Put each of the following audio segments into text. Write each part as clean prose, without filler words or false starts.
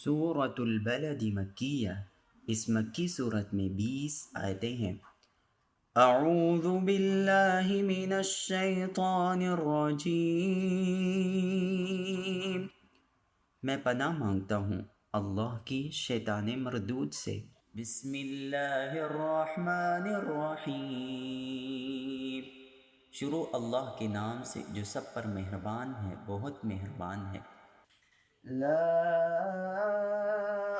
سورۃ البلد مکیہ، اس مکی صورت میں 20 آیتیں ہیں۔ اعوذ باللہ من الشیطان الرجیم، میں پناہ مانگتا ہوں اللہ کی شیطان مردود سے۔ بسم اللہ الرحمن الرحیم، شروع اللہ کے نام سے جو سب پر مہربان ہے، بہت مہربان ہے۔ لا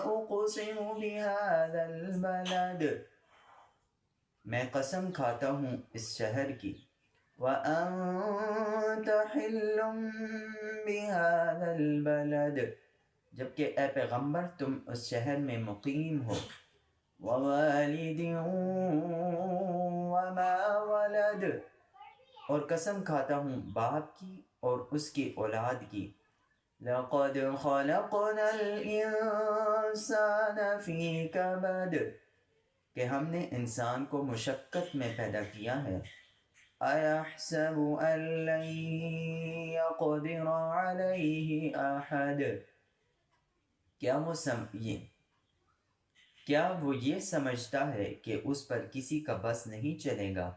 اقسم بهذا البلد، میں قسم کھاتا ہوں اس شہر کی۔ وانت حل بهذا البلد، جبکہ اے پیغمبر تم اس شہر میں مقیم ہو۔ ووالد وما ولد، اور قسم کھاتا ہوں باپ کی اور اس کی اولاد کی۔ لقد خلقنا الانسان فی کبد، کہ ہم نے انسان کو مشقت میں پیدا کیا ہے۔ ایحسب ان لن یقدر علیہ احد، کیا وہ یہ سمجھتا ہے کہ اس پر کسی کا بس نہیں چلے گا۔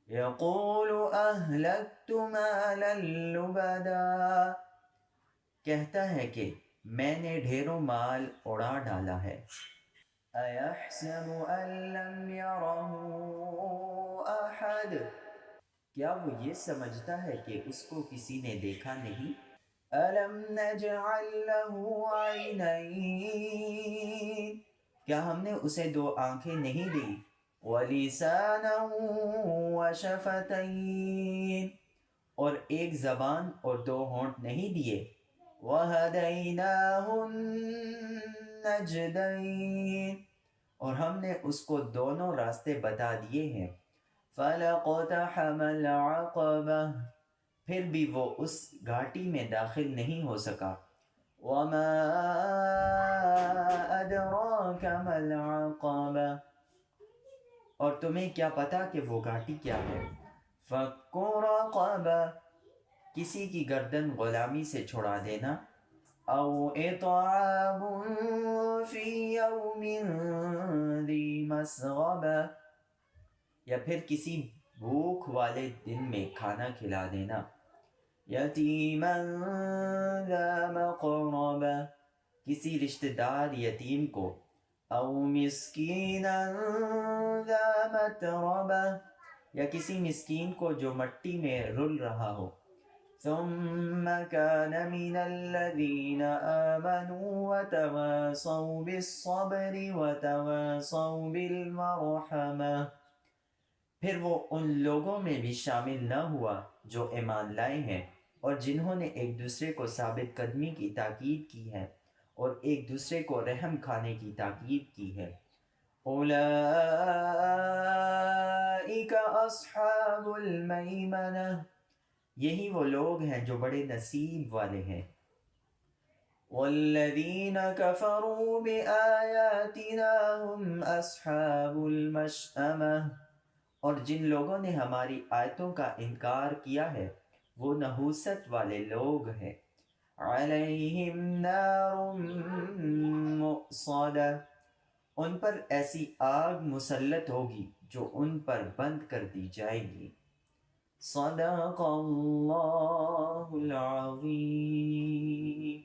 یقول اہلکت مالا لبدا، کہتا ہے کہ میں نے ڈھیروں مال اڑا ڈالا ہے۔ ایحسب ان لم یرہ احد، کیا وہ یہ سمجھتا ہے کہ اس کو کسی نے دیکھا نہیں۔ الم نجعل لہ عینین، کیا ہم نے اسے 2 آنکھیں نہیں دی۔ ولسانا وشفتین، اور ایک زبان اور 2 ہونٹ نہیں دیے۔ وَهَدَيْنَاهُ النَّجْدَيْنِ، اور ہم نے اس کو دونوں راستے بتا دیے ہیں۔ فَلَقْتَحَمَ الْعَقَبَةَ، پھر بھی وہ اس گھاٹی میں داخل نہیں ہو سکا۔ وَمَا أَدْرَاكَ مَا الْعَقَبَةُ، اور تمہیں کیا پتا کہ وہ گھاٹی کیا ہے۔ فَكُّ رَقَبَةٍ، کسی کی گردن غلامی سے چھڑا دینا۔ او اطعام فی یوم ذی مسغبہ، یا پھر کسی بھوک والے دن میں کھانا کھلا دینا۔ یتیما ذا مقربہ، کسی رشتہ دار یتیم کو۔ او مسکینا ذا متربہ، یا کسی مسکین کو جو مٹی میں رل رہا ہو۔ ثم كان من الذين آمنوا وتواصوا بالصبر وتواصوا بالمرحمة، پھر وہ ان لوگوں میں بھی شامل نہ ہوا جو ایمان لائے ہیں اور جنہوں نے ایک دوسرے کو ثابت قدمی کی تاکید کی ہے اور ایک دوسرے کو رحم کھانے کی تاکید کی ہے۔ اولئک اصحاب المیمنہ، یہی وہ لوگ ہیں جو بڑے نصیب والے ہیں۔ والذین کفروا بآیاتنا هم اصحاب المشأمہ، اور جن لوگوں نے ہماری آیتوں کا انکار کیا ہے وہ نحوست والے لوگ ہیں۔ علیہم نار مؤصدہ، ان پر ایسی آگ مسلط ہوگی جو ان پر بند کر دی جائے گی۔ صدق اللہ العظیم۔